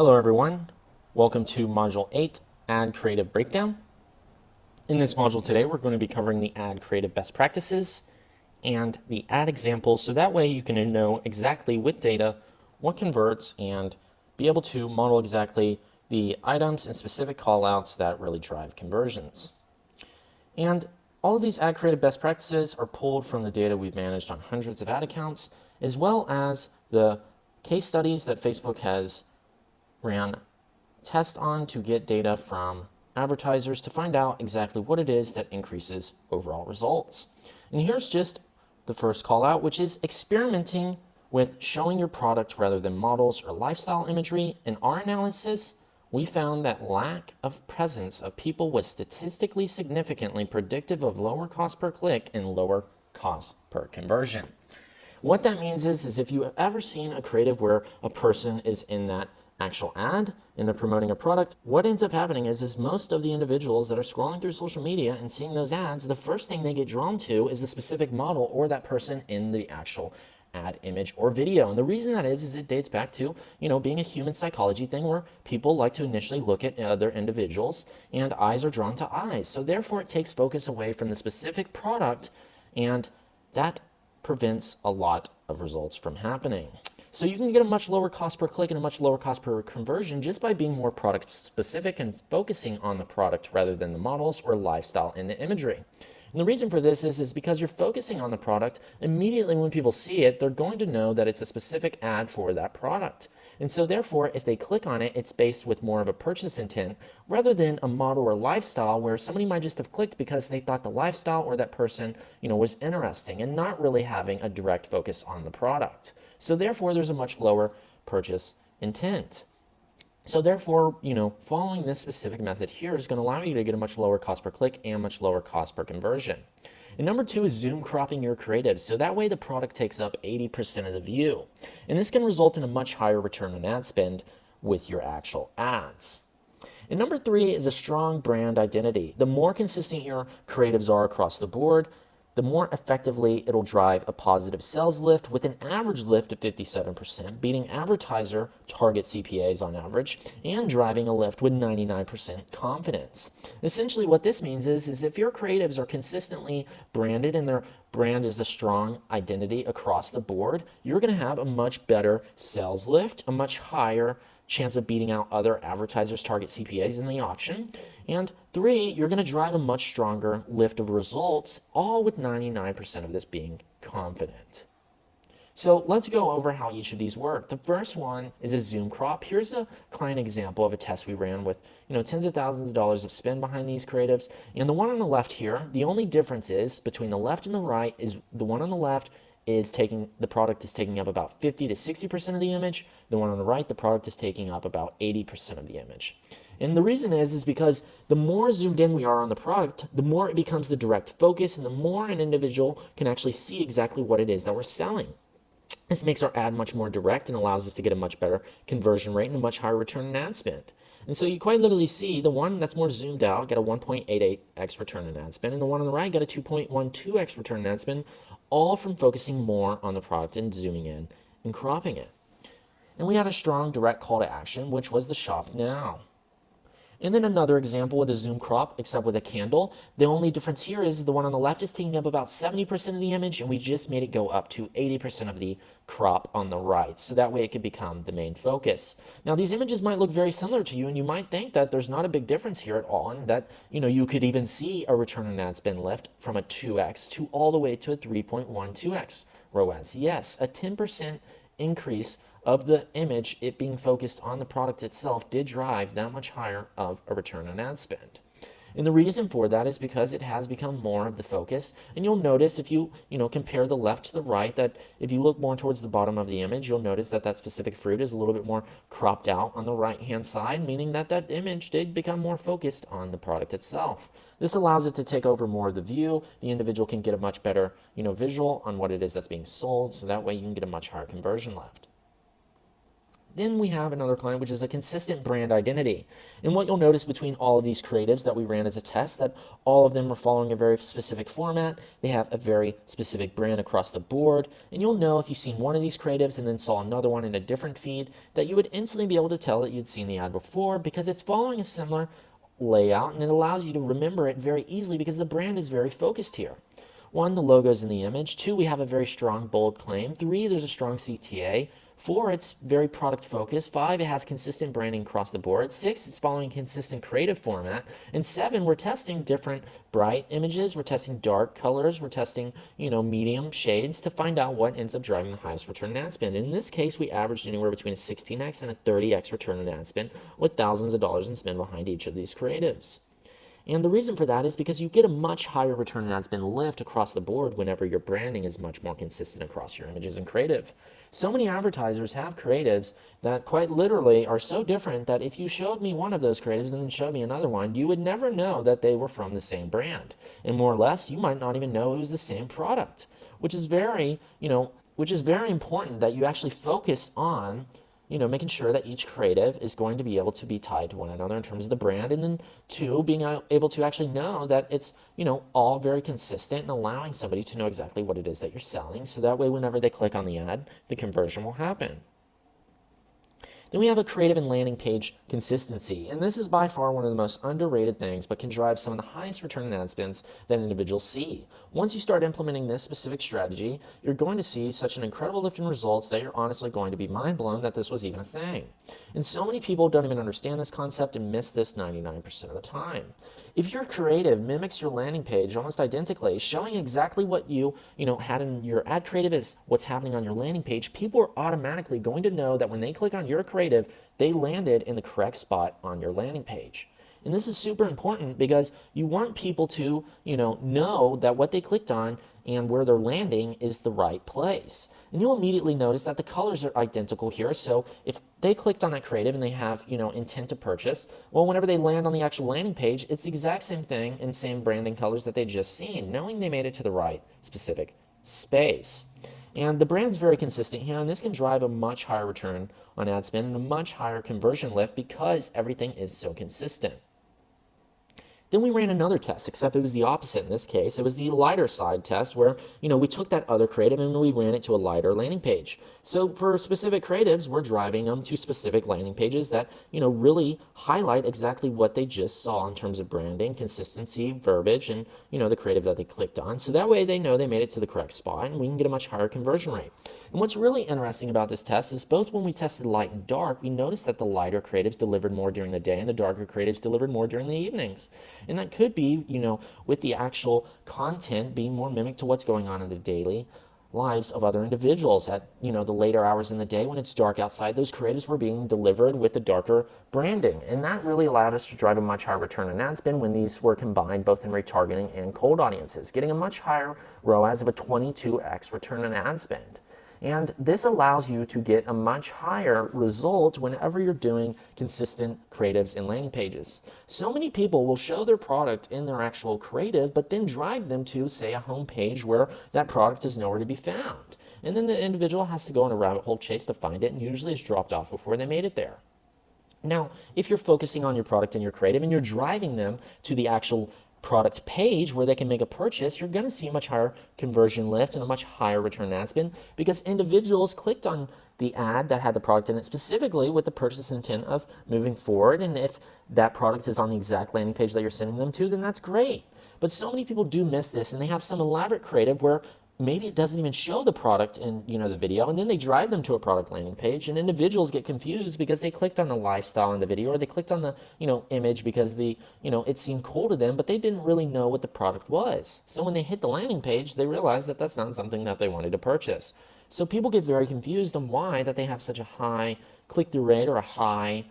Hello everyone, welcome to Module 8, Ad Creative Breakdown. In this module today, we're going to be covering the ad creative best practices and the ad examples, so that way you can know exactly with data what converts and be able to model exactly the items and specific callouts that really drive conversions. And all of these ad creative best practices are pulled from the data we've managed on hundreds of ad accounts, as well as the case studies that Facebook has ran tests on to get data from advertisers to find out exactly what it is that increases overall results. And here's just the first call out, which is experimenting with showing your product rather than models or lifestyle imagery. In our analysis, we found that lack of presence of people was statistically significantly predictive of lower cost per click and lower cost per conversion. What that means is if you have ever seen a creative where a person is in that actual ad and they're promoting a product, what ends up happening is most of the individuals that are scrolling through social media and seeing those ads, the first thing they get drawn to is the specific model or that person in the actual ad image or video. And the reason that is it dates back to, being a human psychology thing where people like to initially look at other individuals and eyes are drawn to eyes. So therefore it takes focus away from the specific product, and that prevents a lot of results from happening. So you can get a much lower cost per click and a much lower cost per conversion just by being more product specific and focusing on the product rather than the models or lifestyle in the imagery. And the reason for this is because you're focusing on the product. Immediately when people see it, they're going to know that it's a specific ad for that product. And so therefore, if they click on it, it's based with more of a purchase intent rather than a model or lifestyle where somebody might just have clicked because they thought the lifestyle or that person, was interesting and not really having a direct focus on the product. So therefore, there's a much lower purchase intent. So therefore, following this specific method here is going to allow you to get a much lower cost per click and much lower cost per conversion. And number two is zoom cropping your creative. So that way the product takes up 80% of the view. And this can result in a much higher return on ad spend with your actual ads. And number three is a strong brand identity. The more consistent your creatives are across the board, the more effectively it'll drive a positive sales lift with an average lift of 57%, beating advertiser target CPAs on average, and driving a lift with 99% confidence. Essentially what this means is if your creatives are consistently branded and their brand is a strong identity across the board, you're going to have a much better sales lift, a much higher chance of beating out other advertisers' target CPAs in the auction. And three, you're going to drive a much stronger lift of results, all with 99% of this being confident. So let's go over how each of these work. The first one is a zoom crop. Here's a client example of a test we ran with, tens of thousands of dollars of spend behind these creatives. And the one on the left here, the only difference is between the left and the right is the one on the left is the product is taking up about 50 to 60% of the image. The one on the right, the product is taking up about 80% of the image. And the reason is because the more zoomed in we are on the product, the more it becomes the direct focus and the more an individual can actually see exactly what it is that we're selling. This makes our ad much more direct and allows us to get a much better conversion rate and a much higher return on ad spend. And so you quite literally see the one that's more zoomed out got a 1.88x return on ad spend, and the one on the right got a 2.12x return on ad spend, all from focusing more on the product and zooming in and cropping it. And we had a strong direct call to action, which was the shop now. And then another example with a zoom crop, except with a candle. The only difference here is the one on the left is taking up about 70% of the image, and we just made it go up to 80% of the crop on the right. So that way it could become the main focus. Now these images might look very similar to you, and you might think that there's not a big difference here at all, and that you could even see a return on ad spend lift from a 2x to all the way to a 3.12x ROAS. Yes, a 10% increase of the image, it being focused on the product itself, did drive that much higher of a return on ad spend. And the reason for that is because it has become more of the focus. And you'll notice if you, compare the left to the right, that if you look more towards the bottom of the image, you'll notice that that specific fruit is a little bit more cropped out on the right-hand side, meaning that that image did become more focused on the product itself. This allows it to take over more of the view. The individual can get a much better, visual on what it is that's being sold, so that way you can get a much higher conversion lift. Then we have another client, which is a consistent brand identity. And what you'll notice between all of these creatives that we ran as a test, that all of them are following a very specific format. They have a very specific brand across the board. And you'll know if you've seen one of these creatives and then saw another one in a different feed, that you would instantly be able to tell that you'd seen the ad before, because it's following a similar layout, and it allows you to remember it very easily because the brand is very focused here. 1, the logo's in the image. 2, we have a very strong, bold claim. 3, there's a strong CTA. 4, it's very product focused. 5, it has consistent branding across the board. 6, it's following consistent creative format. And 7, we're testing different bright images. We're testing dark colors. We're testing, medium shades to find out what ends up driving the highest return on ad spend. In this case, we averaged anywhere between a 16x and a 30x return on ad spend, with thousands of dollars in spend behind each of these creatives. And the reason for that is because you get a much higher return on ad spend lift across the board whenever your branding is much more consistent across your images and creative. So many advertisers have creatives that quite literally are so different that if you showed me one of those creatives and then showed me another one, you would never know that they were from the same brand. And more or less, you might not even know it was the same product, which is very important that you actually focus on making sure that each creative is going to be able to be tied to one another in terms of the brand. And then 2, being able to actually know that it's, all very consistent and allowing somebody to know exactly what it is that you're selling. So that way, whenever they click on the ad, the conversion will happen. Then we have a creative and landing page consistency. And this is by far one of the most underrated things, but can drive some of the highest return on ad spends that individuals see. Once you start implementing this specific strategy, you're going to see such an incredible lift in results that you're honestly going to be mind blown that this was even a thing. And so many people don't even understand this concept and miss this 99% of the time. If your creative mimics your landing page almost identically, showing exactly what you had in your ad creative is what's happening on your landing page, people are automatically going to know that when they click on your creative, they landed in the correct spot on your landing page. And this is super important because you want people to, know that what they clicked on and where they're landing is the right place. And you'll immediately notice that the colors are identical here. So if they clicked on that creative and they have, intent to purchase, well, whenever they land on the actual landing page, it's the exact same thing and same branding colors that they just seen, knowing they made it to the right specific space. And the brand's very consistent here, and this can drive a much higher return on ad spend and a much higher conversion lift because everything is so consistent. Then we ran another test, except it was the opposite in this case. It was the lighter side test where, we took that other creative and we ran it to a lighter landing page. So for specific creatives, we're driving them to specific landing pages that, really highlight exactly what they just saw in terms of branding, consistency, verbiage, and, the creative that they clicked on. So that way they know they made it to the correct spot and we can get a much higher conversion rate. And what's really interesting about this test is both when we tested light and dark, we noticed that the lighter creatives delivered more during the day and the darker creatives delivered more during the evenings. And that could be, with the actual content being more mimicked to what's going on in the daily lives of other individuals at, the later hours in the day when it's dark outside. Those creatives were being delivered with the darker branding. And that really allowed us to drive a much higher return on ad spend when these were combined both in retargeting and cold audiences, getting a much higher ROAS of a 22x return on ad spend. And this allows you to get a much higher result whenever you're doing consistent creatives and landing pages. So many people will show their product in their actual creative, but then drive them to, say, a home page where that product is nowhere to be found. And then the individual has to go on a rabbit hole chase to find it, and usually it's dropped off before they made it there. Now, if you're focusing on your product and your creative and you're driving them to the actual product page where they can make a purchase, you're going to see a much higher conversion lift and a much higher return on ad spend because individuals clicked on the ad that had the product in it specifically with the purchase intent of moving forward. And if that product is on the exact landing page that you're sending them to, then that's great. But so many people do miss this, and they have some elaborate creative where maybe it doesn't even show the product in the video, and then they drive them to a product landing page, and individuals get confused because they clicked on the lifestyle in the video, or they clicked on the image because it seemed cool to them, but they didn't really know what the product was. So when they hit the landing page, they realize that that's not something that they wanted to purchase. So people get very confused on why that they have such a high click-through rate or a high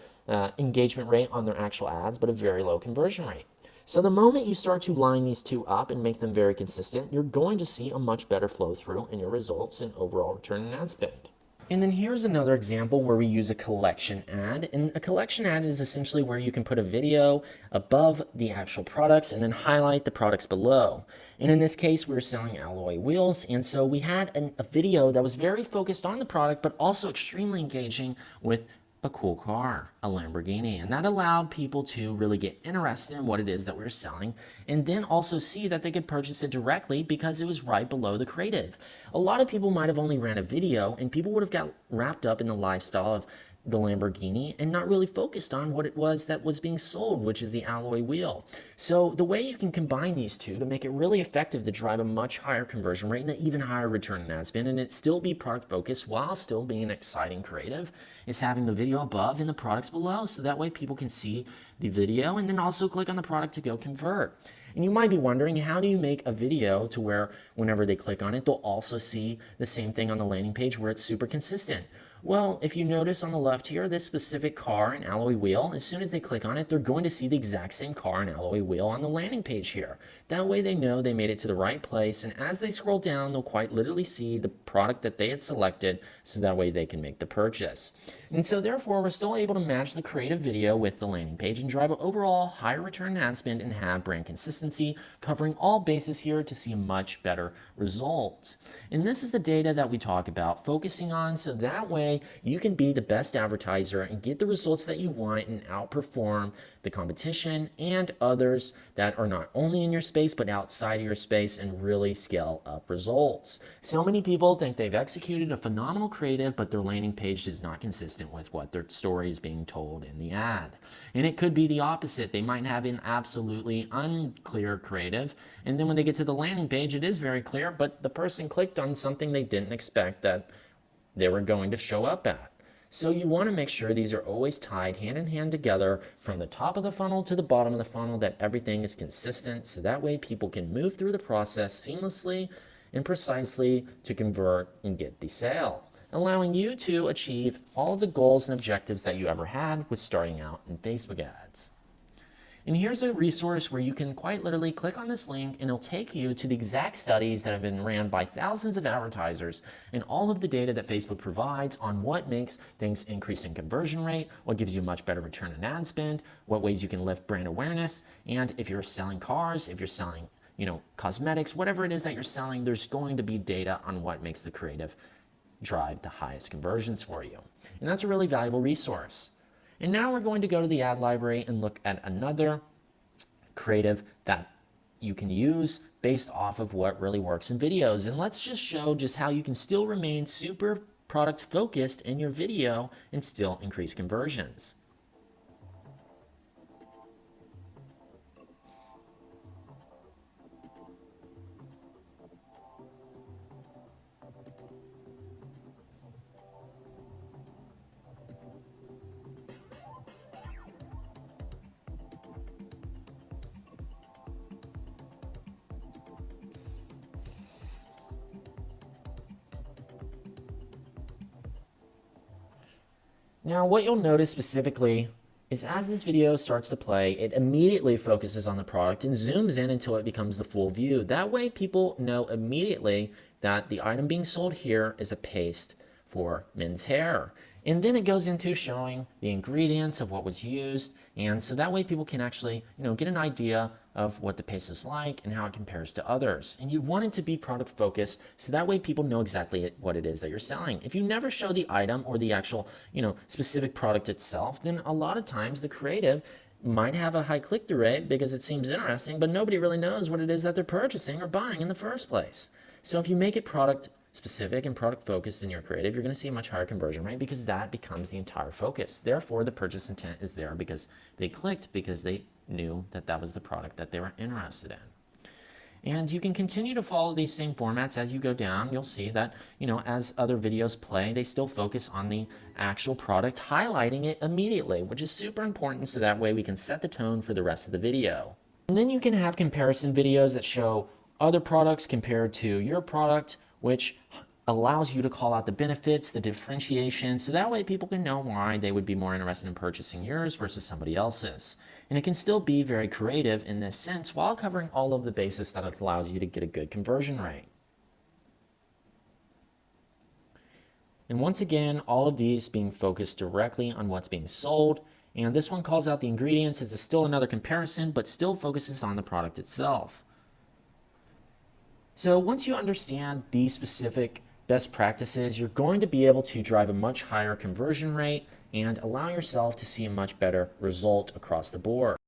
engagement rate on their actual ads, but a very low conversion rate. So the moment you start to line these two up and make them very consistent, you're going to see a much better flow through in your results and overall return on ad spend. And then here's another example where we use a collection ad. And a collection ad is essentially where you can put a video above the actual products and then highlight the products below. And in this case, we were selling alloy wheels. And so we had a video that was very focused on the product, but also extremely engaging with a cool car, a Lamborghini, and that allowed people to really get interested in what it is that we were selling, and then also see that they could purchase it directly because it was right below the creative. A lot of people might have only ran a video, and people would have got wrapped up in the lifestyle of the Lamborghini and not really focused on what it was that was being sold, which is the alloy wheel. So the way you can combine these two to make it really effective to drive a much higher conversion rate and an even higher return on ad spend, and it still be product focused while still being exciting creative, is having the video above and the products below, so that way people can see the video and then also click on the product to go convert. And you might be wondering, how do you make a video to where whenever they click on it, they'll also see the same thing on the landing page where it's super consistent? Well, if you notice on the left here, this specific car and alloy wheel, as soon as they click on it, they're going to see the exact same car and alloy wheel on the landing page here. That way they know they made it to the right place, and as they scroll down, they'll quite literally see the product that they had selected, so that way they can make the purchase. And so therefore, we're still able to match the creative video with the landing page and drive an overall higher return on ad spend and have brand consistency, covering all bases here to see a much better result. And this is the data that we talk about focusing on, so that way you can be the best advertiser and get the results that you want and outperform the competition and others that are not only in your space but outside of your space, and really scale up results. So many people think they've executed a phenomenal creative, but their landing page is not consistent with what their story is being told in the ad. And it could be the opposite. They might have an absolutely unclear creative, and then when they get to the landing page, it is very clear, but the person clicked on something they didn't expect that they were going to show up at. So you want to make sure these are always tied hand in hand together from the top of the funnel to the bottom of the funnel, that everything is consistent, so that way people can move through the process seamlessly and precisely to convert and get the sale, allowing you to achieve all of the goals and objectives that you ever had with starting out in Facebook ads. And here's a resource where you can quite literally click on this link and it'll take you to the exact studies that have been ran by thousands of advertisers and all of the data that Facebook provides on what makes things increase in conversion rate, what gives you a much better return on ad spend, what ways you can lift brand awareness, and if you're selling cars, if you're selling, cosmetics, whatever it is that you're selling, there's going to be data on what makes the creative drive the highest conversions for you. And that's a really valuable resource. And now we're going to go to the ad library and look at another creative that you can use based off of what really works in videos. And let's just show just how you can still remain super product focused in your video and still increase conversions. Now, what you'll notice specifically is as this video starts to play, it immediately focuses on the product and zooms in until it becomes the full view. That way people know immediately that the item being sold here is a paste for men's hair. And then it goes into showing the ingredients of what was used. And so that way people can actually, get an idea of what the paste is like and how it compares to others. And you want it to be product focused, so that way people know exactly what it is that you're selling. If you never show the item or the actual, specific product itself, then a lot of times the creative might have a high click-through rate because it seems interesting, but nobody really knows what it is that they're purchasing or buying in the first place. So if you make it product specific and product focused in your creative, you're going to see a much higher conversion rate because that becomes the entire focus. Therefore, the purchase intent is there because they clicked because they knew that that was the product that they were interested in. And you can continue to follow these same formats as you go down. You'll see that, as other videos play, they still focus on the actual product, highlighting it immediately, which is super important, so that way we can set the tone for the rest of the video. And then you can have comparison videos that show other products compared to your product, which allows you to call out the benefits, the differentiation, so that way people can know why they would be more interested in purchasing yours versus somebody else's. And it can still be very creative in this sense while covering all of the bases that allows you to get a good conversion rate. And once again, all of these being focused directly on what's being sold. And this one calls out the ingredients. It's still another comparison, but still focuses on the product itself. So once you understand these specific best practices, you're going to be able to drive a much higher conversion rate and allow yourself to see a much better result across the board.